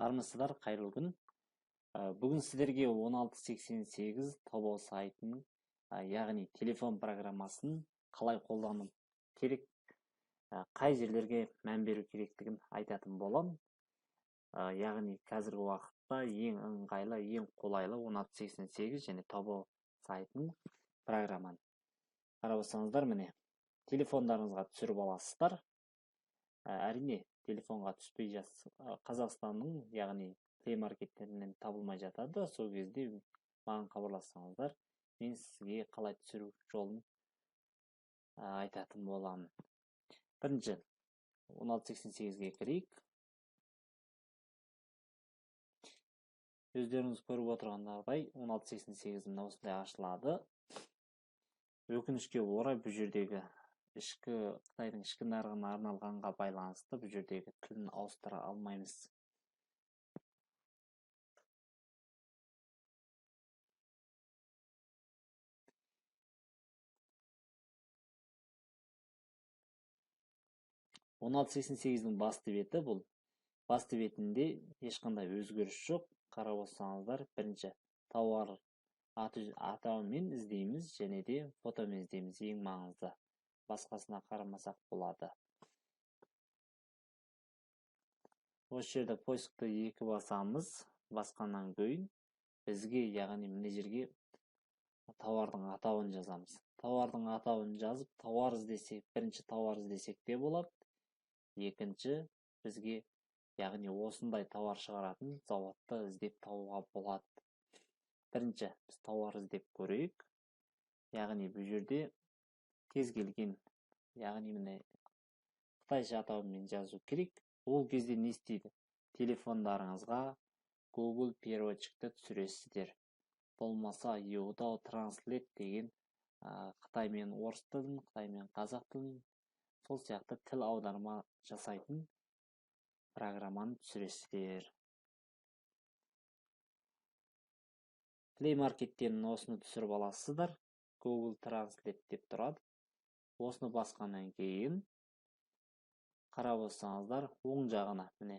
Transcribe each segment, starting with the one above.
Армысыздар, қайырлы күн. Бүгін сіздерге 1688 Тобол сайтының, яғни телефон программасын қалай қолдану керек, қай жерлерге мән беру керектігін айтатын болам. Яғни қазіргі уақытта ең ыңғайлы, ең қолайлы 1688 және Тобол сайтының программаны. Қарап отырсаңыздар, міне, телефондарыңызға түсіріп аласыздар. Әрине, телефонға түспей жатса, Қазақстанның, яғни Play маркеттерінен табылмай жатады. Сол кезде маған хабарлассаңыздар, мен сізге қалай түсіру жолын айтатын боламын. Бірінші, 1688-ге кірейік. Өздеріңіз көріп отырғандай, 1688 осындай ашылады. Өкінішке орай, бұл жердегі Қытайдың ішкі нарығына арналғанға байланысты бұл жердегі тілін ауыстыра алмаймыз. басты беті бұл. Басты бетінде ешқандай өзгеріс жоқ. Қарап отырсаңыздар, бірінші тауар атауымен іздейміз және де фотомен іздейміз, ең маңызды. Басқасына қарамасақ болады. Осы жерде поискты екі басамыз. Басқаннан кейін бізге, яғни мына жерге тауардың атауын жазамыз. Тауардың атауын жазып, тауар іздесек, бірінші тауар іздесек те болады. Екінші, бізге, яғни осындай тауар шығаратын зауытты іздеп табуға болады. Бірінші, біз тауар іздеп көрейік. Яғни бұл жерде кез келген, яғни міне қытайша атауымен жазу керек. Ол кезде не істейді? Телефондарыңызға Google переводчикті түсіресіздер. Болмаса Youdao Translate деген Қытай мен орыс тілін, Қытай мен қазақ тілін, сол сияқты тіл аударма жасайтын программаны түсіресіздер. Play маркеттен осыны түсіріп аласыздар. Google Translate деп тұрады. Осыны басқаннан кейін қарап отырсаңыздар, оң жағына, міне,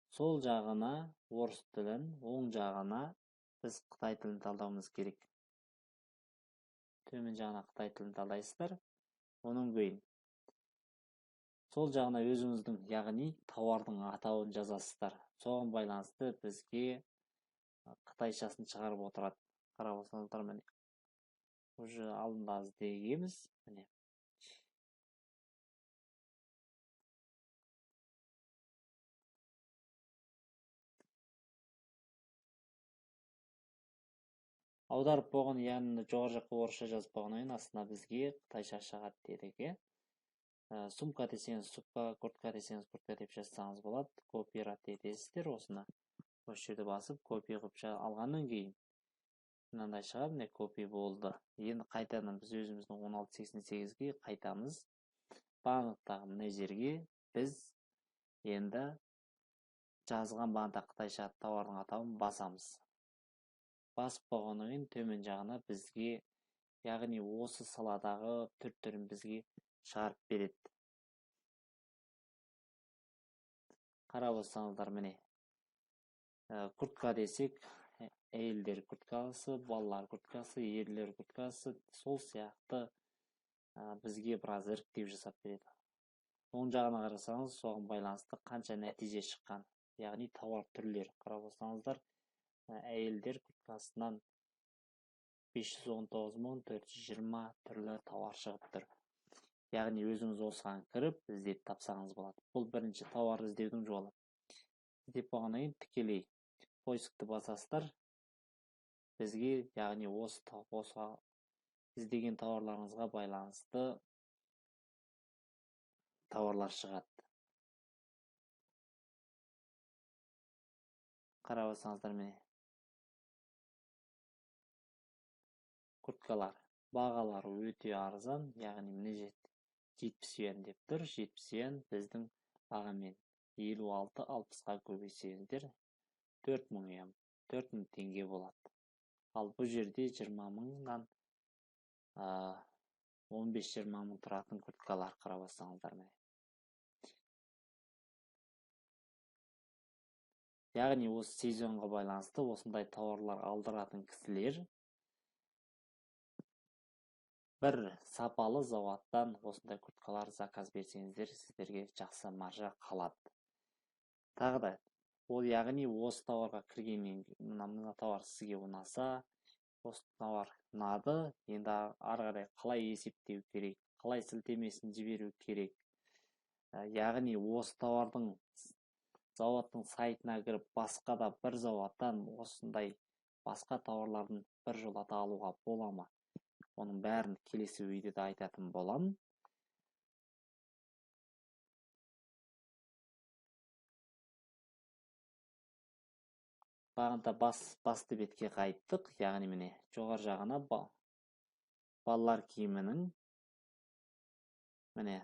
сол жағына орыс тілін, оң жағына біз Қытай тілін талдауымыз керек. Төмен жағына Қытай тілін талдайсыздар. Оның кейін сол жағына өзіңіздің, яғни тауардың атауын жазасыздар. Соған байланысты бізге қытайшасын шығарып отырады. Қарап отырсаңыздар, міне, уже алдында іздегенбіз, міне. Аударып болған, яғни жоғары жаққа орысша жазып болғаннан астына бізге қытайша шығады дедік. Сумка десеңіз сумка, куртка десеңіз куртка деп жазсаңыз болады. Копировать етесіздер осыны. Осы жерде басып, копия қылып алғаннан кейін мынандай шығады, міне копия болды. Енді қайтадан біз өзіміздің 1688-ге қайтамыз. Бағыттағы мына жерге біз енді жазған бағытта қытайша тауардың атауын басамыз. Басып болғаннан кейін төмен жағына бізге, яғни осы саладағы түр-түрін бізге шығарып береді. Қарап отырсаңыздар, міне, куртка десек, әйелдер курткасы, балалар курткасы, ерлер курткасы, сол сияқты бізге біраз іріктеу жасап береді. Оң жағына қарасаңыз, соған байланысты қанша нәтиже шыққан, яғни тауар түрлері. Қарап отырсаңыздар, әйелдер курткасынан 519.420 түрлі тауар шығып тұр. Яғни өзіңіз осыған кіріп, іздеп тапсаңыз болады. Бұл бірінші тауар іздеудің жолы. Іздеп болғаннан кейін тікелей поискті басасыздар. Бізге, яғни осы іздеген тауарларыңызға байланысты тауарлар шығады. Қарап отырсаңыздар, міне, курткалар, бағалары өте арзан, яғни міне 70 юан деп тұр. 70 юан біздің бағамен 56-60-ға көбейтсеңіздер 4000 юан, 4000 теңге болады. Ал бұл жерде 20 мыңнан 15-20 мың тұратын курткалар қарап отырсаңыздар, міне. Яғни осы сезонға байланысты осындай тауарлар алдыратын кісілер бір сапалы зауыттан осындай курткалар заказ берсеңіздер, сіздерге жақсы маржа қалады. Тағы да, ол яғни осы тауарға кіргеннен мына тауар сізге ұнаса, осы тауар ұнады, енді ары қарай қалай есептеу керек, қалай сілтемесін жіберу керек. Яғни осы тауардың зауыттың сайтына кіріп, басқа да бір зауыттан осындай басқа тауарлардың бір жолата алуға бола ма? Оның бәрін келесі видеода айтатын боламын. Бағында басты бетке қайттық. Яғни міне жоғар жағына балалар киімінің, міне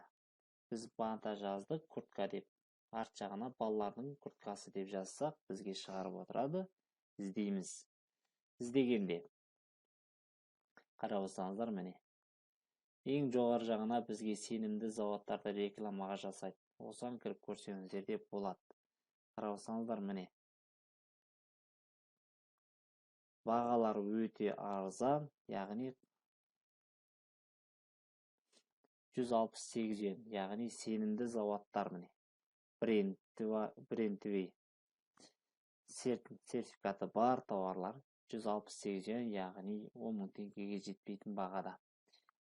біз бағында жаздық куртка деп, арт жағына балалардың курткасы деп жазсақ, бізге шығарып отырады. Іздейміз. Іздегенде қарап отырсаңыздар, міне ең жоғары жағына бізге сенімді зауыттарды рекламаға жасайды. Осыған кіріп көрсеңіздер де болады. Қарап отырсаңыздар, міне бағалары өте арзан, яғни 168 жен, яғни сенімді зауыттар, міне брендовый сертификаты бар тауарлар 168 жен, яғни 10 мың теңгеге жетпейтін бағада.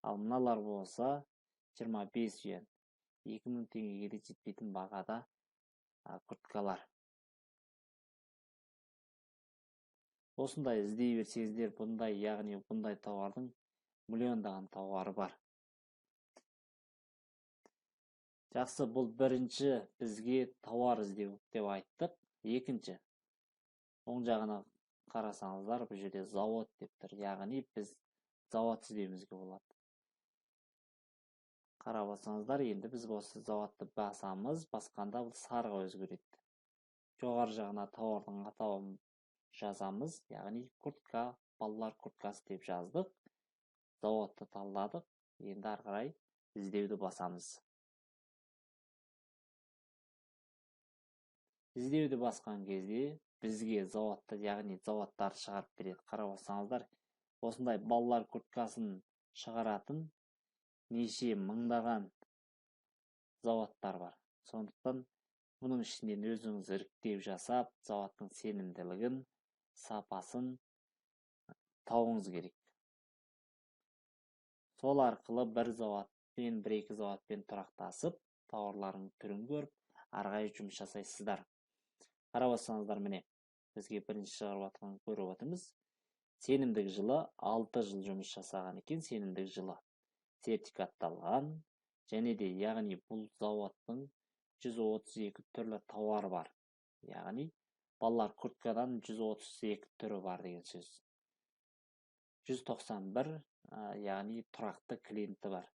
Ал мыналар болса 25 жен, 2 мың теңгеге де жетпейтін бағада курткалар. Осындай іздей берсеңіздер, бұндай, яғни бұндай тауардың миллиондаған тауары бар. Жақсы, бұл бірінші бізге тауар іздеу деп айттық. Екінші, оң жағына қарасаңыздар, бұл жерде завод деп тұр. Яғни біз завод іздеуімізге болады. Қарап отырсаңыздар, енді біз осы заводты басамыз, басқанда бұл сарыға өзгереді. Жоғары жағына тауардың атауын жазамыз, яғни куртка, балалар курткасы деп жаздық. Заводты талдадық. Енді ары қарай іздеуді басамыз. Іздеуді басқан кезде бізге заводты, яғни заводтар шығарып береді. Қарап отырсаңыздар, осындай балалар курткасын шығаратын неше мыңдаған заводтар бар. Сондықтан бұның ішінен өзіңіз іріктеу жасап, заводтың сенімділігін, сапасын тауыңыз керек. Сол арқылы бір заводпен, бір-екі заводпен тұрақтасып, тауарлардың түрін көріп, арғай жұмыс жасайсыздар. Қарап отырсаңыздар, міне бізге бірінші шығарып жатқан көріп отырмыз. Сенімдік жылы 6 жыл жұмыс жасаған екен, сенімдік жылы сертификатталған, және де яғни бұл заводтың 132 түрлі тауар бар. Яғни балалар курткадан 132 түрі бар деген сөз. 191, яғни тұрақты клиенті бар.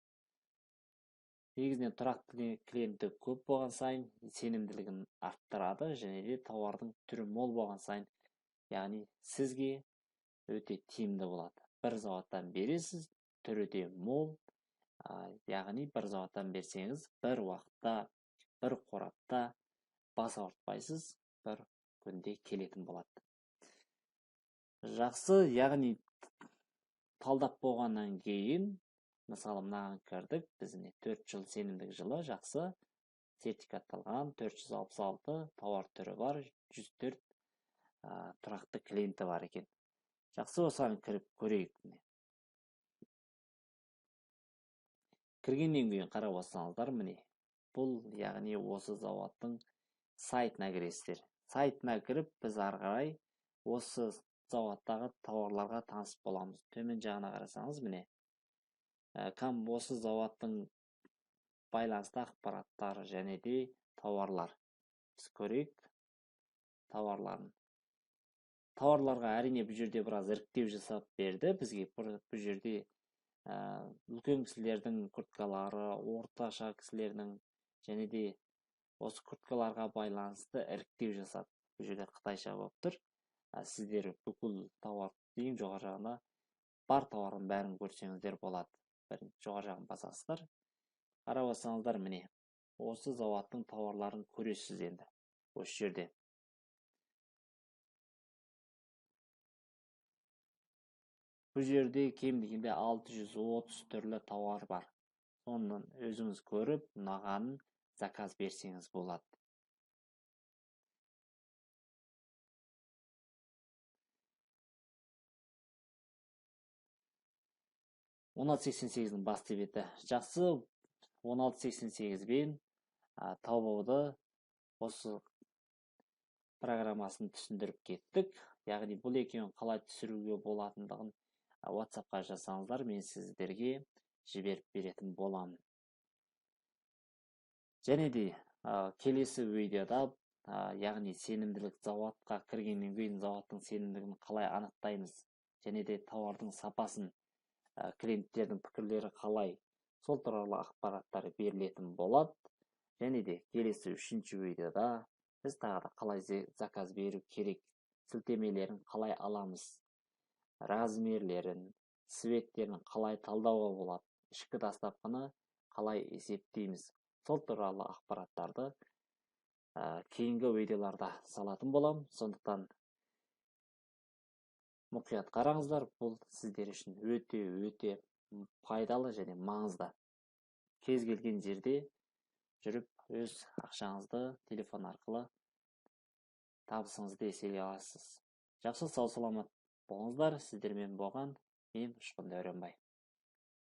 Негізінен тұрақты клиенті көп болған сайын сенімділігін арттырады, және де тауардың түрі мол болған сайын, яғни сізге өте тиімді болады. Бір заводтан бересіз, түрі де мол, яғни бір заводтан берсеңіз, бір уақытта, бір қорапта бас ауыртпайсыз, бір күнде келетін болады. Жақсы, яғни талдап болғаннан кейін, мысалы мынаған кірдік, біздің 4 жыл сенімдік жылы, жақсы, сертификатталған 466 тауар түрі бар, 104 тұрақты клиенті бар екен. Жақсы, осыған кіріп көрейік. Кіргеннен кейін қарап отырсаңыздар, міне бұл, яғни осы заводтың сайтына кіресіздер. Сайтына кіріп, біз ары қарай осы заводтағы тауарларға танысып боламыз. Төмен жағына қарасаңыз, міне осы заводтың байланысты ақпараттары және де тауарлар. Біз көрейік тауарларын. Тауарларға әрине бұл жерде біраз іріктеу жасап берді. Бізге бұл жерде үлкен кісілердің курткалары, орташа кісілердің, және де осы курткаларға байланысты іріктеу жасап. Бұл жерде қытайша болып тұр. Сіздер бүкіл тауар ең жоғары жағына бар тауардың бәрін көрсеңіздер болады. Жоғары жағын басасыздар. Қарап отырсаңыздар, міне осы заводтың тауарларын көресіз енді. Осы жерде Бұл жерде кем дегенде 630 түрлі тауар бар. Сондан өзіңіз көріп, ұнағанын заказ берсеңіз болады. он алты сексен сегіздің басты беті. Жақсы, 1688-бен таубауды осы программасын түсіндіріп кеттік. Яғни бұл екеуін қалай түсіруге болатындығын WhatsApp-қа жазсаңыздар, мен сіздерге жіберіп беретін боламын. Және де келесі видеода, яғни сенімділік, зауытқа кіргеннен кейін зауыттың сенімділігін қалай анықтаймыз, және де тауардың сапасын, клиенттердің пікірлері қалай, сол туралы ақпараттар берілетін болады. Және де келесі 3-ші видеода біз тағы да қалай заказ беру керек, сілтемелерін қалай аламыз, размерлерін, цветтерін қалай талдауға болады, ішкі дастапқаны қалай есептейміз, сол туралы ақпараттарды кейінгі видеоларда салатын болам. Сондықтан мұқият қараңыздар, бұл сіздер үшін өте пайдалы және маңызды. Кез келген жерде жүріп өз ақшаңызды телефон арқылы табысыңызды еселей аласыз. Жақсы, сау саламат болыңыздар. Сіздермен болған мен Ұшқын Дәуренбай.